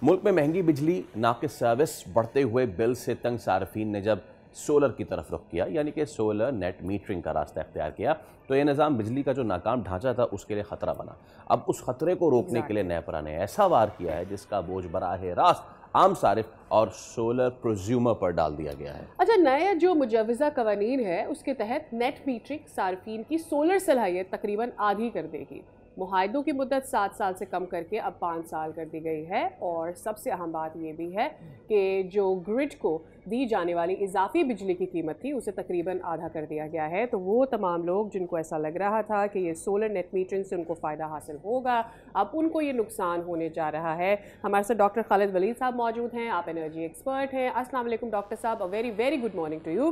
मुल्क में महंगी बिजली, नाक़िस सर्विस, बढ़ते हुए बिल से तंग सार्फिन ने जब सोलर की तरफ रुख किया, यानी कि सोलर नेट मीटरिंग का रास्ता इख्तियार किया, तो यह निज़ाम बिजली का जो नाकाम ढांचा था उसके लिए ख़तरा बना। अब उस ख़तरे को रोकने के लिए नेपरा ने ऐसा वार किया है जिसका बोझ बराह रास्त आम सारिफ और सोलर प्रोज्यूमर पर डाल दिया गया है। अच्छा, नया जो मुजव्वज़ा कवानीन है उसके तहत नेट मीटरिंग सार्फिन की सोलर सलाहियत तकरीबन आधी कर देगी। मुआहदों की मुद्दत 7 साल से कम करके अब 5 साल कर दी गई है। और सबसे अहम बात यह भी है कि जो ग्रिड को दी जाने वाली इजाफी बिजली की कीमत थी उसे तकरीबन आधा कर दिया गया है। तो वो तमाम लोग जिनको ऐसा लग रहा था कि ये सोलर नेट मीटरिंग से उनको फ़ायदा हासिल होगा, अब उनको ये नुकसान होने जा रहा है। हमारे साथ डॉक्टर खालिद वलीद साहब मौजूद हैं, आप एनर्जी एक्सपर्ट हैं। अस्सलाम वालेकुम डॉक्टर साहब, a very very good morning to you.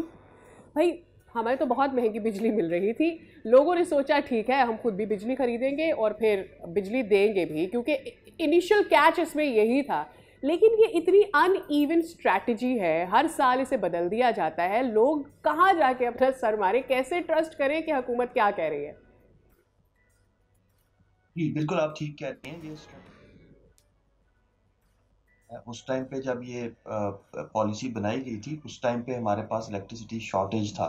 भाई, हमें तो बहुत महंगी बिजली मिल रही थी, लोगों ने सोचा ठीक है हम खुद भी बिजली खरीदेंगे और फिर बिजली देंगे भी, क्योंकि इनिशियल कैच इसमें यही था। लेकिन ये इतनी अनइवन स्ट्रैटेजी है, हर साल इसे बदल दिया जाता है। लोग कहाँ जाके अपना सर मारे, कैसे ट्रस्ट करें कि हुकूमत क्या कह रही है? जी, बिल्कुल आप ठीक कहते हैं। ये उस टाइम पे जब ये पॉलिसी बनाई गई थी, उस टाइम पे हमारे पास इलेक्ट्रिसिटी शॉर्टेज था।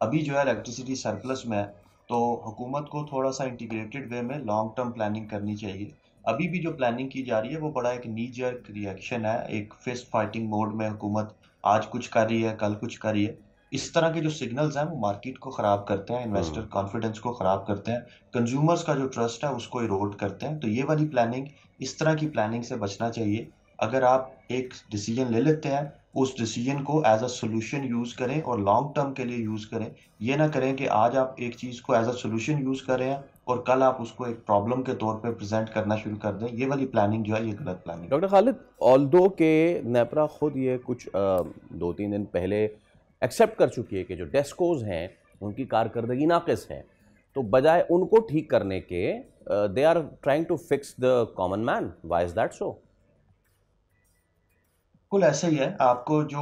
अभी जो है इलेक्ट्रिसिटी सरप्लस में है, तो हुकूमत को थोड़ा-सा इंटीग्रेटेड वे में लॉन्ग टर्म प्लानिंग करनी चाहिए। अभी भी जो प्लानिंग की जा रही है, वो बड़ा एक नी जर्क रिएक्शन है, एक फिस्ट फाइटिंग मोड में हुकूमत आज कुछ कर रही है, कल कुछ कर रही है। इस तरह के जो सिग्नल्स हैं, वो मार्केट को ख़राब करते हैं, इन्वेस्टर कॉन्फिडेंस को ख़राब करते हैं, कंज्यूमर्स का जो ट्रस्ट है, उसको इरोड करते हैं। तो ये वाली प्लानिंग, इस तरह की प्लानिंग से बचना चाहिए। अगर आप एक डिसीजन ले लेते हैं, उस डिसीजन को एज अ सॉल्यूशन यूज़ करें और लॉन्ग टर्म के लिए यूज़ करें। ये ना करें कि आज आप एक चीज़ को एज अ सॉल्यूशन यूज़ कर रहे हैं और कल आप उसको एक प्रॉब्लम के तौर पे प्रेजेंट करना शुरू कर दें। ये वाली प्लानिंग जो है, ये गलत प्लानिंग है। डॉक्टर खालिद, ऑल्दो के नेपरा खुद ये कुछ 2-3 दिन पहले एक्सेप्ट कर चुकी है कि जो डेस्कोज हैं उनकी कारकर्दगी नाक़िस है, तो बजाय उनको ठीक करने के they are trying to fix the common man. Why is that so? बिल्कुल ऐसा ही है। आपको जो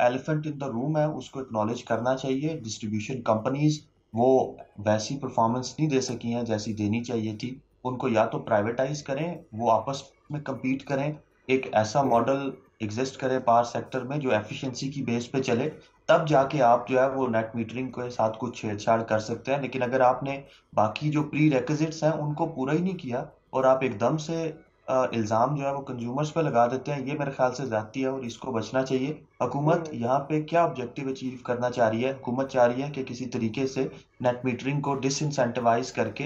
एलिफेंट इन द रूम है, उसको एक्नॉलेज करना चाहिए। डिस्ट्रीब्यूशन कंपनीज वो वैसी परफॉर्मेंस नहीं दे सकी हैं जैसी देनी चाहिए थी। उनको या तो प्राइवेटाइज करें, वो आपस में compete करें, एक ऐसा मॉडल एग्जिस्ट करे पावर सेक्टर में जो एफिशिएंसी की बेस पे चले, तब जाके आप जो है वो नेट मीटरिंग के साथ कुछ छेड़छाड़ कर सकते हैं। लेकिन अगर आपने बाकी जो प्री रेक्विजिट्स हैं उनको पूरा ही नहीं किया और आप एकदम से इल्ज़ाम जो है वो कंज्यूमर्स पे लगा देते हैं, ये मेरे ख्याल से ज़्यादती है और इसको बचना चाहिए। हुकूमत यहाँ पे क्या ऑब्जेक्टिव अचीव करना चाह रही है? हुकूमत चाह रही है कि किसी तरीके से नेट मीटरिंग को डिसइंसेंटिवाइज करके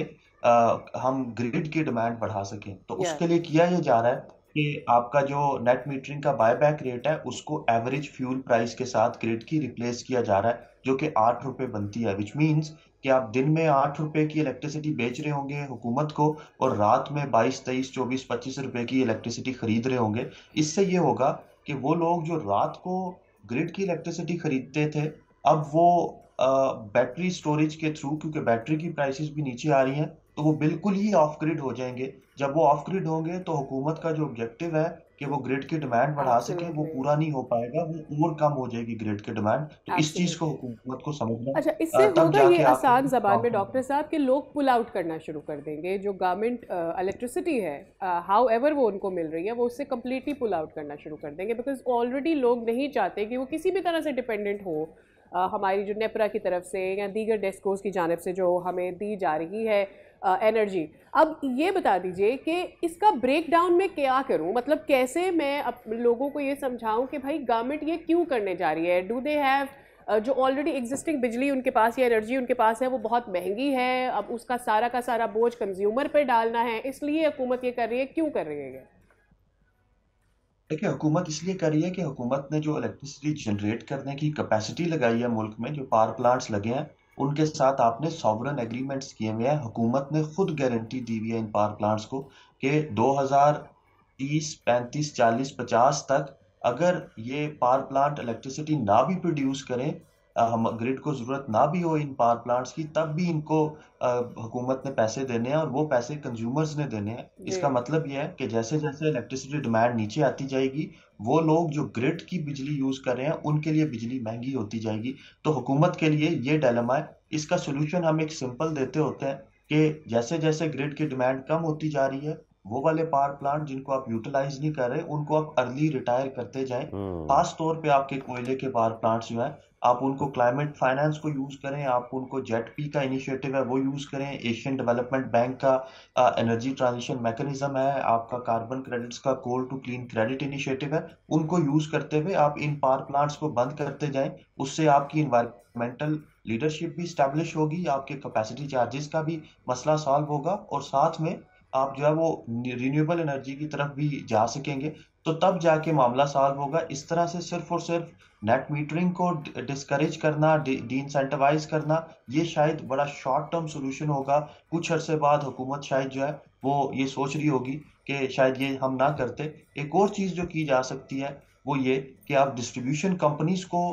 हम ग्रिड की डिमांड बढ़ा सकें। तो यस। उसके लिए किया ये जा रहा है कि आपका जो नेट मीटरिंग का बायबैक रेट है, उसको एवरेज फ्यूल प्राइस के साथ ग्रिड की रिप्लेस किया जा रहा है, जो कि 8 रुपए बनती है। व्हिच मीन्स कि आप दिन में 8 रुपए की इलेक्ट्रिसिटी बेच रहे होंगे हुकूमत को और रात में 22, 23, 24, 25 रुपए की इलेक्ट्रिसिटी खरीद रहे होंगे। इससे ये होगा कि वो लोग जो रात को ग्रिड की इलेक्ट्रिसिटी खरीदते थे, अब वो बैटरी स्टोरेज के थ्रू, क्योंकि बैटरी की प्राइसेस भी नीचे आ रही हैं, तो वो बिल्कुल ही ऑफ ग्रिड हो जाएंगे। जब वो ऑफ ग्रिड होंगे तो हुकूमत का जो ऑब्जेक्टिव है कि वो ग्रिड की डिमांड बढ़ा सके, वो एब्सोल्युटली। पूरा नहीं हो पाएगा, वो और कम हो जाएगी ग्रिड की डिमांड। तो इस चीज को एब्सोल्युटली। हुकूमत को समझना है। अच्छा, इससे तब होगा ये जाके आप आसान ज़बान में लॉन्ग डॉक्टर टर्म। साहब कि लोग पुल आउट करना शुरू कर देंगे। जो गवर्नमेंट इलेक्ट्रिसिटी है, हाउ एवर वो उनको मिल रही है, वो उससे कम्प्लीटली पुल आउट करना शुरू कर देंगे, बिकॉज ऑलरेडी लोग नहीं चाहते कि वो किसी भी तरह से डिपेंडेंट हो हमारी जो नेपरा की तरफ से या दीगर डेस्कोस की जानिब से जो हमें दी जा रही है एनर्जी। अब ये बता दीजिए कि इसका ब्रेक डाउन मैं क्या करूं, मतलब कैसे मैं लोगों को ये समझाऊं कि भाई गवर्नमेंट ये क्यों करने जा रही है? डू दे हैव जो ऑलरेडी एग्जिस्टिंग बिजली उनके पास या एनर्जी उनके पास है वो बहुत महंगी है, अब उसका सारा का सारा बोझ कंज्यूमर पर डालना है, इसलिए हुकूमत ये कर रही है? क्यों कर रही है ये? देखिए, हुकूमत इसलिए कर रही है कि हुकूमत ने जो इलेक्ट्रिसिटी जनरेट करने की कैपेसिटी लगाई है मुल्क में, जो पावर प्लांट्स लगे हैं, उनके साथ आपने सॉवरेन एग्रीमेंट्स किए हुए हैं। हुकूमत ने खुद गारंटी दी हुई है इन पावर प्लांट्स को कि 2030, 35, 40, 50 तक अगर ये पावर प्लांट इलेक्ट्रिसिटी ना भी प्रोड्यूस करें, हम ग्रिड को ज़रूरत ना भी हो इन पावर प्लांट्स की, तब भी इनको हुकूमत ने पैसे देने हैं और वो पैसे कंज्यूमर्स ने देने हैं। जी। इसका मतलब ये है कि जैसे-जैसे इलेक्ट्रिसिटी डिमांड नीचे आती जाएगी, वो लोग जो ग्रिड की बिजली यूज़ कर रहे हैं, उनके लिए बिजली महँगी होती जाएगी। तो हुकूमत के लिए ये डिलेमा है। इसका सॉल्यूशन हम एक सिंपल देते होते हैं कि जैसे-जैसे ग्रिड की डिमांड कम होती जा रही है, वो वाले पावर प्लांट जिनको आप यूटिलाइज नहीं कर रहे उनको आप अर्ली रिटायर करते जाएं। खास तौर पे आपके कोयले के पावर प्लांट्स जो है आप उनको क्लाइमेट फाइनेंस को यूज करें, आप उनको जेट पी का इनिशिएटिव है वो यूज करें, एशियन डेवलपमेंट बैंक का एनर्जी ट्रांजिशन मैकेनिज्म है, आपका कार्बन क्रेडिट्स का कोल टू क्लीन क्रेडिट इनिशिएटिव है, उनको यूज करते हुए आप इन पावर प्लांट्स को बंद करते जाएं। उससे आपकी इन्वायरमेंटल लीडरशिप भी स्टैब्लिश होगी, आपके कैपेसिटी चार्जेस का भी मसला सॉल्व होगा और साथ में आप जो है वो रिन्यूएबल एनर्जी की तरफ भी जा सकेंगे। तो तब जाके मामला सॉल्व होगा। इस तरह से सिर्फ और सिर्फ नेट मीटरिंग को डिस्करेज करना, डी इंसेंटिवाइज करना, ये शायद बड़ा शॉर्ट टर्म सोल्यूशन होगा। कुछ अरसे बाद हुकूमत शायद जो है वो ये सोच रही होगी कि शायद ये हम ना करते। एक और चीज़ जो की जा सकती है वो ये कि आप डिस्ट्रीब्यूशन कंपनीज को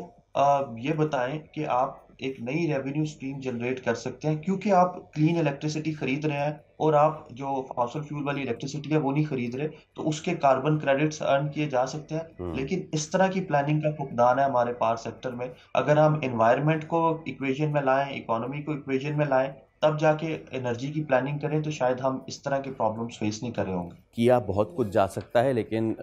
ये बताएं कि आप एक नई रेवेन्यू स्ट्रीम जनरेट कर सकते हैं, क्योंकि आप क्लीन इलेक्ट्रिसिटी खरीद रहे हैं और आप जो फॉसिल फ्यूल वाली इलेक्ट्रिसिटी है वो नहीं खरीद रहे, तो उसके कार्बन क्रेडिट्स अर्न किए जा सकते हैं। लेकिन इस तरह की प्लानिंग का फुकदान है हमारे पावर सेक्टर में। अगर हम एनवायरनमेंट को इक्वेशन में लाएं, इकोनॉमी को इक्वेशन में लाएं, तब जाके एनर्जी की प्लानिंग करें, तो शायद हम इस तरह के प्रॉब्लम्स फेस नहीं कर रहे होंगे। किया बहुत कुछ जा सकता है, लेकिन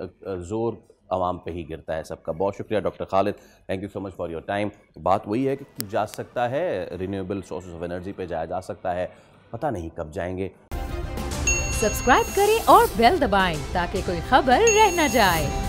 जोर आवाम पे ही गिरता है सबका। बहुत शुक्रिया doctor Khalid, thank you so much for your time. बात वही है कि जा सकता है, रिन्यूएबल सोर्सेज ऑफ एनर्जी पे जाया जा सकता है, पता नहीं कब जाएंगे। सब्सक्राइब करें और बेल दबाएं ताकि कोई खबर रह न जाए।